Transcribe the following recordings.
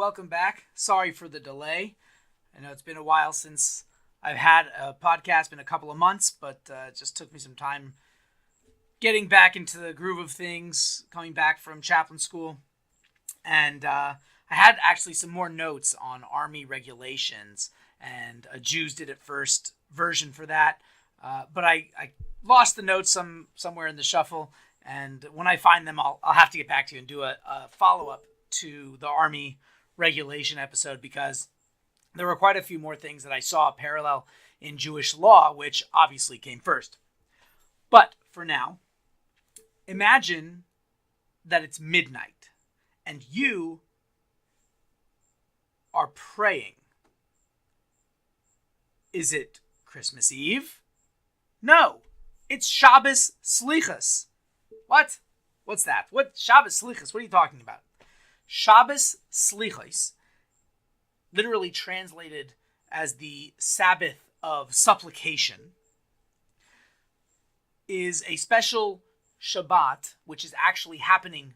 welcome back. Sorry for the delay. I know it's been a while since I've had a podcast, been a couple of months, but it just took me some time getting back into the groove of things, coming back from chaplain school. And I had actually some more notes on Army regulations, and a Jews Did It First version for that. But I lost the notes somewhere in the shuffle, and when I find them, I'll have to get back to you and do a follow-up to the Army regulation episode, because there were quite a few more things that I saw parallel in Jewish law, which obviously came first. But for now, imagine that it's midnight and you are praying. Is it Christmas Eve? No, it's Shabbos Slichos. What? What's that? What? Shabbos Slichos? What are you talking about? Shabbos Slichos, literally translated as the Sabbath of supplication, is a special Shabbat, which is actually happening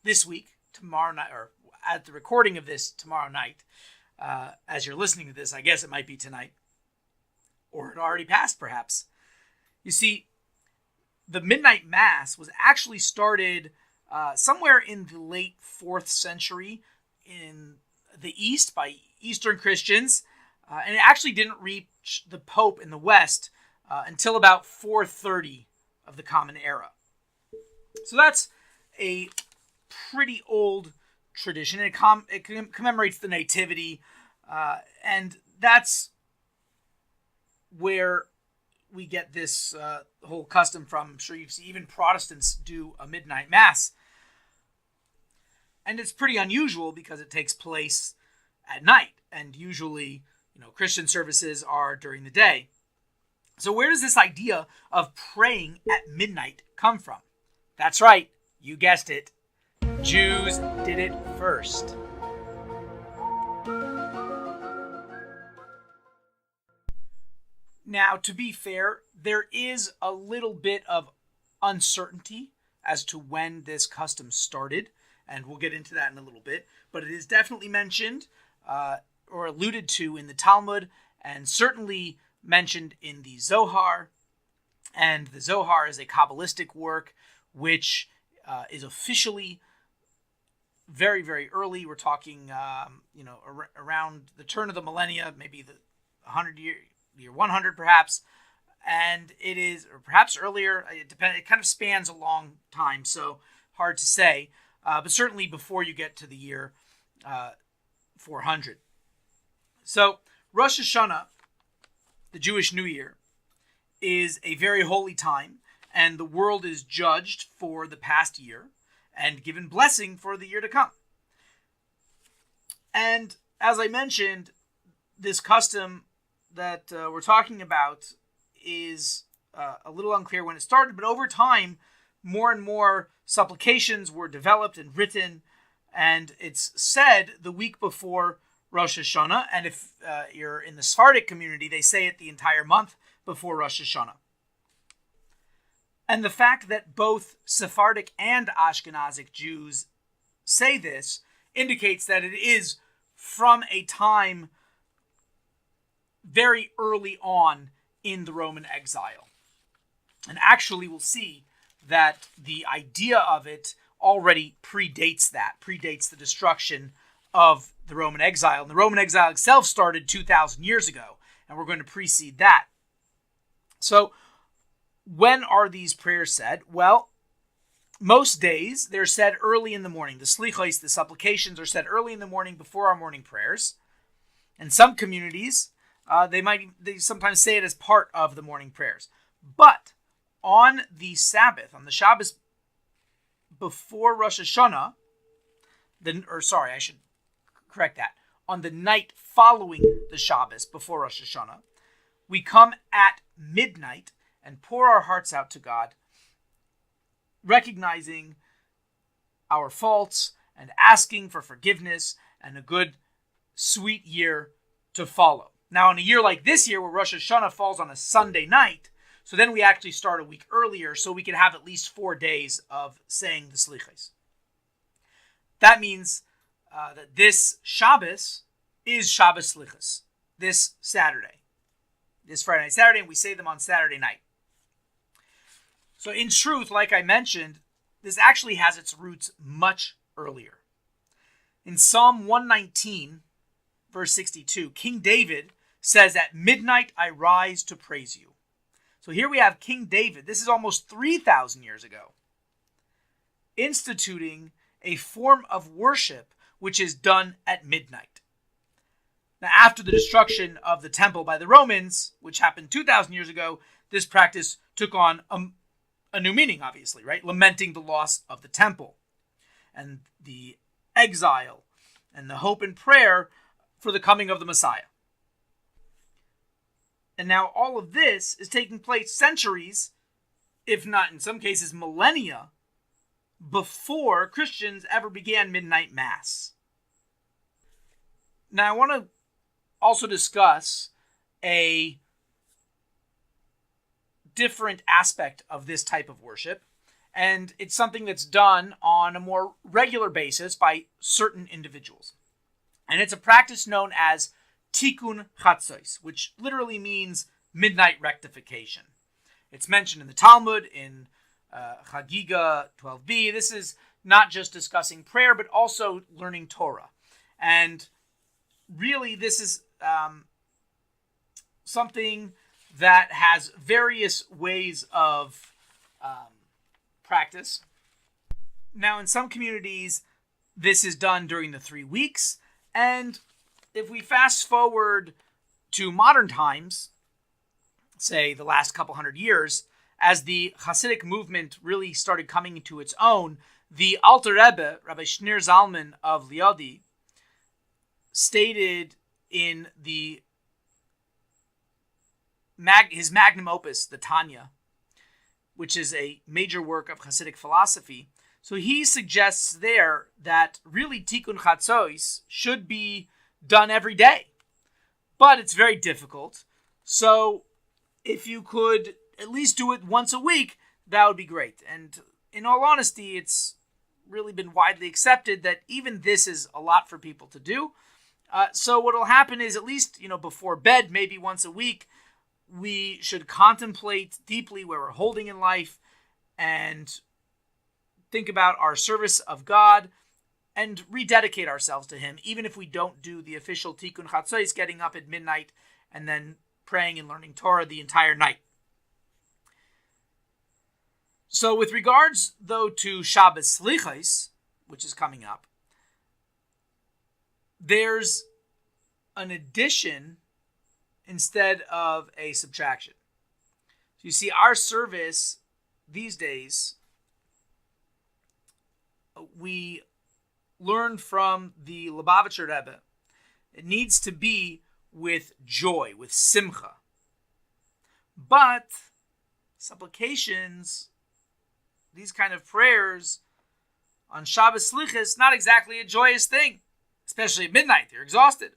this week, tomorrow night, or at the recording of this tomorrow night. As you're listening to this, I guess it might be tonight, or it already passed, perhaps. You see, the Midnight Mass was actually started somewhere in the late 4th century in the East by Eastern Christians, and it actually didn't reach the Pope in the West until about 430 of the Common Era. So that's a pretty old tradition. It commemorates the Nativity, and that's where we get this whole custom from. I'm sure you've seen even Protestants do a midnight mass. And it's pretty unusual because it takes place at night. And usually, Christian services are during the day. So where does this idea of praying at midnight come from? That's right. You guessed it. Jews did it first. Now, to be fair, there is a little bit of uncertainty as to when this custom started, and we'll get into that in a little bit, but it is definitely mentioned or alluded to in the Talmud, and certainly mentioned in the Zohar. And the Zohar is a Kabbalistic work which is officially very, very early. We're talking, around the turn of the millennia, maybe the 100 100 perhaps, and it is, or perhaps earlier. It depends. It kind of spans a long time, so hard to say. But certainly before you get to the year 400. So Rosh Hashanah, the Jewish New Year, is a very holy time, and the world is judged for the past year and given blessing for the year to come. And as I mentioned, this custom that we're talking about is a little unclear when it started, but over time, more and more supplications were developed and written, and it's said the week before Rosh Hashanah, and if you're in the Sephardic community, they say it the entire month before Rosh Hashanah. And the fact that both Sephardic and Ashkenazic Jews say this indicates that it is from a time very early on in the Roman exile. And actually we'll see that the idea of it already predates the destruction of the Roman exile. And the Roman exile itself started 2,000 years ago, and we're going to precede that. So when are these prayers said? Well, most days they're said early in the morning. The slichos, the supplications, are said early in the morning before our morning prayers. In some communities, they sometimes say it as part of the morning prayers. But on the Sabbath, on the Shabbos before Rosh Hashanah, I should correct that. On the night following the Shabbos before Rosh Hashanah, we come at midnight and pour our hearts out to God, recognizing our faults and asking for forgiveness and a good, sweet year to follow. Now, in a year like this year, where Rosh Hashanah falls on a Sunday night, so then we actually start a week earlier, so we can have at least 4 days of saying the slichos. That means that this Shabbos is Shabbos Slichos, this Saturday, this Friday night, Saturday, and we say them on Saturday night. So in truth, like I mentioned, this actually has its roots much earlier. In Psalm 119, verse 62, King David says, "At midnight I rise to praise you." So here we have King David, this is almost 3,000 years ago, instituting a form of worship which is done at midnight. Now, after the destruction of the temple by the Romans, which happened 2,000 years ago, this practice took on a new meaning, obviously, right? Lamenting the loss of the temple and the exile and the hope and prayer for the coming of the Messiah. And now all of this is taking place centuries, if not in some cases millennia, before Christians ever began midnight mass. Now I want to also discuss a different aspect of this type of worship, and it's something that's done on a more regular basis by certain individuals. And it's a practice known as Tikkun Chatzos, which literally means midnight rectification. It's mentioned in the Talmud, in Chagiga 12b. This is not just discussing prayer, but also learning Torah. And really, this is something that has various ways of practice. Now, in some communities, this is done during the 3 weeks. And if we fast forward to modern times, say the last couple hundred years, as the Hasidic movement really started coming into its own, the Alter Rebbe, Rabbi Shneur Zalman of Liadi, stated in his magnum opus, the Tanya, which is a major work of Hasidic philosophy. So he suggests there that really Tikkun Chatzos should be done every day. But it's very difficult. So if you could at least do it once a week, that would be great. And in all honesty, it's really been widely accepted that even this is a lot for people to do. So what will happen is, at least, before bed, maybe once a week, we should contemplate deeply where we're holding in life and think about our service of God and rededicate ourselves to Him, even if we don't do the official Tikkun Chatzos, getting up at midnight and then praying and learning Torah the entire night. So with regards, though, to Shabbos Slichos, which is coming up, there's an addition instead of a subtraction. So you see, our service these days, we learn from the Lubavitcher Rebbe, it needs to be with joy, with simcha. But supplications, these kind of prayers on Shabbos Slichos, not exactly a joyous thing, especially at midnight. They're exhausted.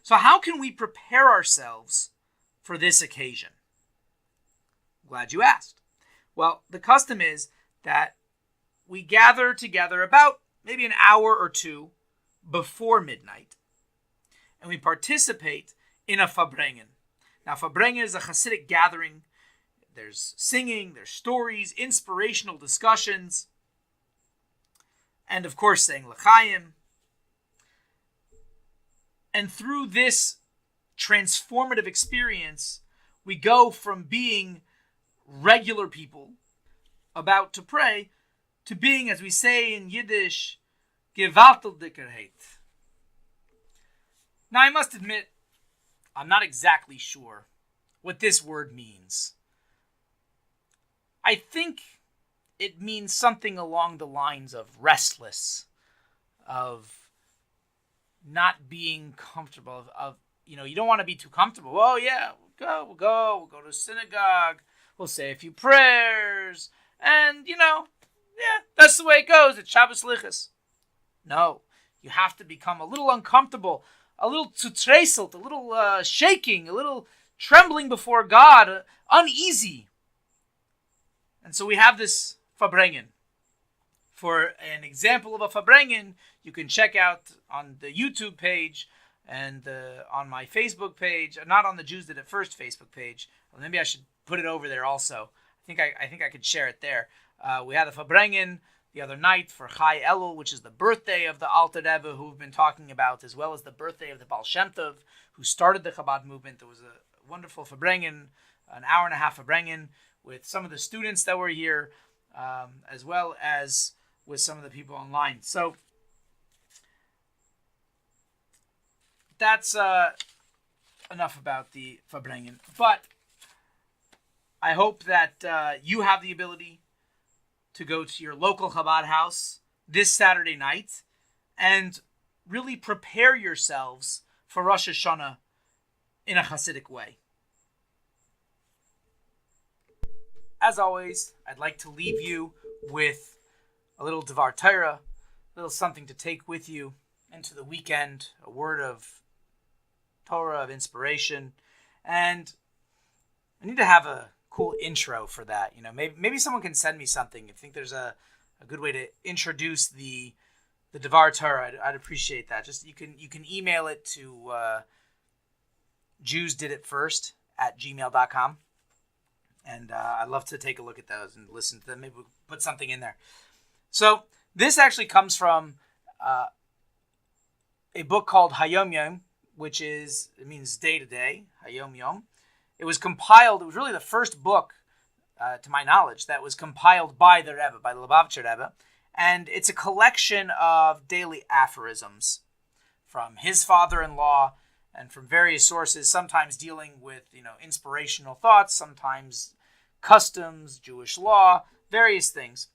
So how can we prepare ourselves for this occasion? Glad you asked. Well, the custom is that we gather together about maybe an hour or two before midnight, and we participate in a Farbrengen. Now, Farbrengen is a Hasidic gathering. There's singing, there's stories, inspirational discussions, and of course saying L'chaim. And through this transformative experience, we go from being regular people about to pray to being, as we say in Yiddish, gewalteldikerheit. Now, I must admit, I'm not exactly sure what this word means. I think it means something along the lines of restless, of not being comfortable, of you don't want to be too comfortable. Oh yeah, we'll go to synagogue, we'll say a few prayers, and that's the way it goes at Shabbos Slichos. No, you have to become a little uncomfortable, a little zutreselt, a little shaking, a little trembling before God, uneasy. And so we have this Farbrengen. For an example of a Farbrengen, you can check out on the YouTube page and on my Facebook page, not on the Jews Did It First Facebook page. Well, maybe I should put it over there also. I think I could share it there. We had a Farbrengen the other night for Chai Elul, which is the birthday of the Alter Rebbe, who we've been talking about, as well as the birthday of the Baal Shem Tov, who started the Chabad movement. There was a wonderful Farbrengen, an hour and a half Farbrengen, with some of the students that were here, as well as with some of the people online. So that's enough about the Farbrengen. But I hope that you have the ability to go to your local Chabad house this Saturday night and really prepare yourselves for Rosh Hashanah in a Hasidic way. As always, I'd like to leave you with a little Devar Torah, a little something to take with you into the weekend, a word of Torah, of inspiration, and I need to have a cool intro for that. Maybe someone can send me something. I think there's a good way to introduce the Devar Torah. I'd appreciate that. Just you can email it to jewsdiditfirst@gmail.com. And I'd love to take a look at those and listen to them. Maybe we'll put something in there. So this actually comes from a book called Hayom Yom, which means day to day, Hayom Yom. It was really the first book, to my knowledge, that was compiled by the Rebbe, by the Lubavitcher Rebbe. And it's a collection of daily aphorisms from his father-in-law and from various sources, sometimes dealing with, inspirational thoughts, sometimes customs, Jewish law, various things.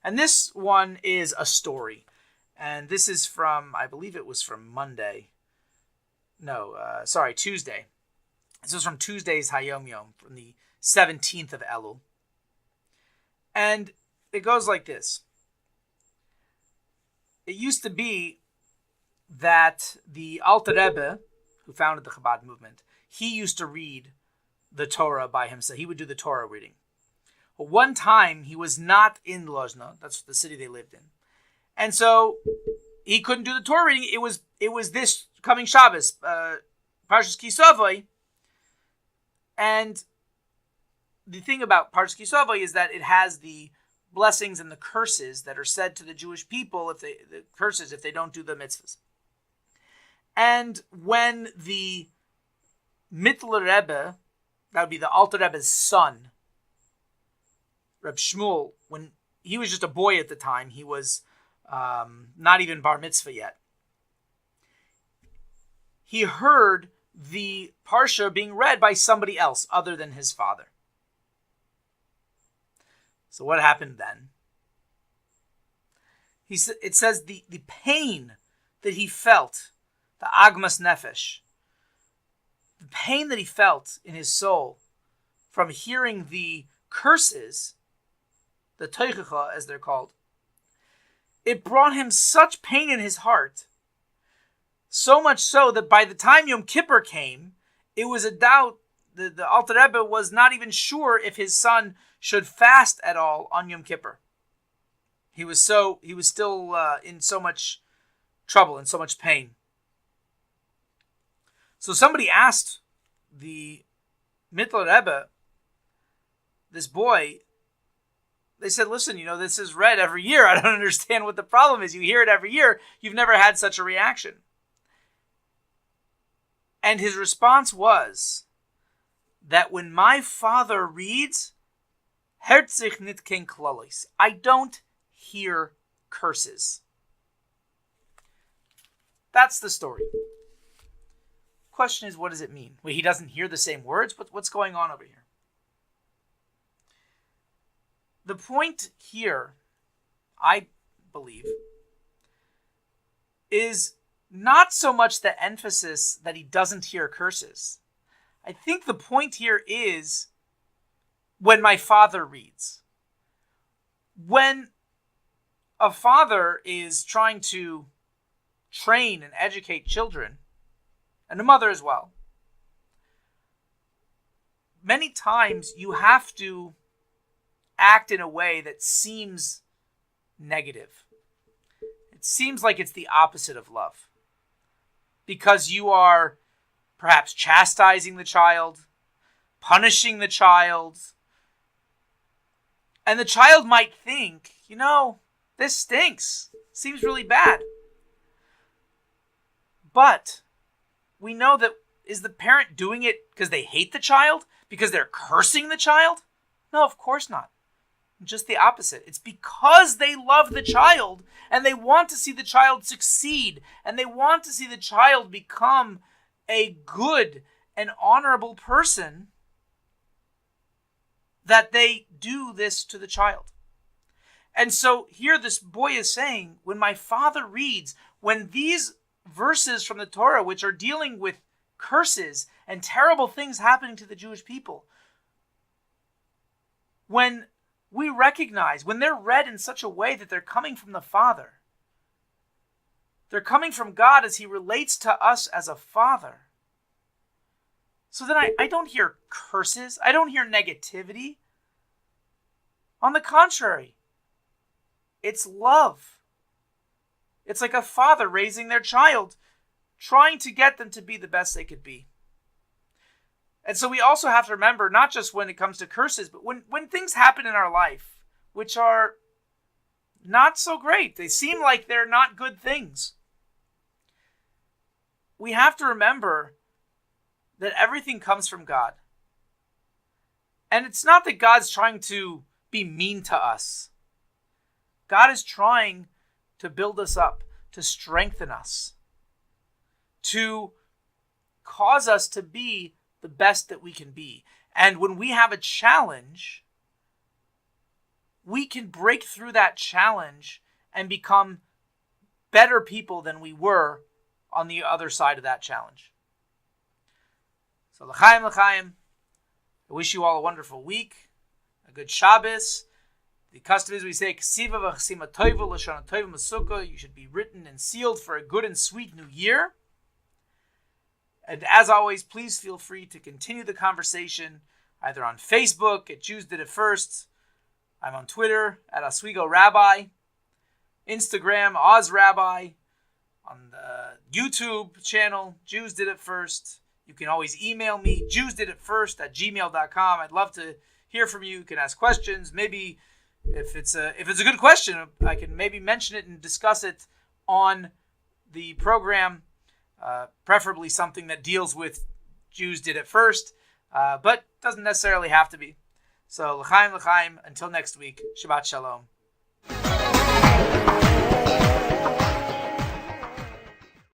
And this one is a story. And this is from, I believe it was from Tuesday. This was from Tuesday's Hayom Yom, from the 17th of Elul. And it goes like this. It used to be that the Alter Rebbe, who founded the Chabad movement, he used to read the Torah by himself. He would do the Torah reading. But one time, he was not in Lozno. That's the city they lived in. And so, he couldn't do the Torah reading. It was this coming Shabbos, Parshas Ki Savo. And the thing about Parshas Ki Savo is that it has the blessings and the curses that are said to the Jewish people if they don't do the mitzvahs. And when the Mittler Rebbe, that would be the Alter Rebbe's son, Reb Shmuel, when he was just a boy at the time, he was not even bar mitzvah yet. He heard the Parsha being read by somebody else other than his father. So what happened then? It says the pain that he felt, the Agmas Nefesh, the pain that he felt in his soul from hearing the curses, the Teichacha as they're called, it brought him such pain in his heart, so much so that by the time Yom Kippur came, it was a doubt. The Alter Rebbe was not even sure if his son should fast at all on Yom Kippur. He was still in so much trouble and so much pain. So somebody asked the Mittler Rebbe, this boy, they said, listen, this is read every year. I don't understand what the problem is. You hear it every year. You've never had such a reaction. And his response was that when my father reads, Herzich nit ken klalis, I don't hear curses. That's the story. Question is, what does it mean? Wait, he doesn't hear the same words? What's going on over here? The point here, I believe, is not so much the emphasis that he doesn't hear curses. I think the point here is when my father reads. When a father is trying to train and educate children, and a mother as well, many times you have to act in a way that seems negative. It seems like it's the opposite of love. Because you are perhaps chastising the child, punishing the child, and the child might think, this stinks. Seems really bad. But we know that, is the parent doing it because they hate the child? Because they're cursing the child? No, of course not. Just the opposite. It's because they love the child and they want to see the child succeed and they want to see the child become a good and honorable person that they do this to the child. And so here this boy is saying, when my father reads, when these verses from the Torah, which are dealing with curses and terrible things happening to the Jewish people, when we recognize, when they're read in such a way that they're coming from the Father, they're coming from God as he relates to us as a father. So then I don't hear curses. I don't hear negativity. On the contrary, it's love. It's like a father raising their child, trying to get them to be the best they could be. And so we also have to remember, not just when it comes to curses, but when things happen in our life, which are not so great, they seem like they're not good things. We have to remember that everything comes from God. And it's not that God's trying to be mean to us. God is trying to build us up, to strengthen us, to cause us to be the best that we can be. And when we have a challenge, we can break through that challenge and become better people than we were on the other side of that challenge. So l'chaim, l'chaim. I wish you all a wonderful week, a good Shabbos. The custom is we say, Ksiva v'chsima toiva l'shana toiva masukah. You should be written and sealed for a good and sweet new year. And as always, please feel free to continue the conversation either on Facebook at Jews Did It First. I'm on Twitter at Oswego Rabbi, Instagram Oz Rabbi, on the YouTube channel Jews Did It First. You can always email me, jewsdiditfirst@gmail.com. I'd love to hear from you. You can ask questions. Maybe if it's a good question, I can maybe mention it and discuss it on the program. Preferably something that deals with Jews Did It First, but doesn't necessarily have to be. So l'chaim, l'chaim. Until next week, Shabbat Shalom.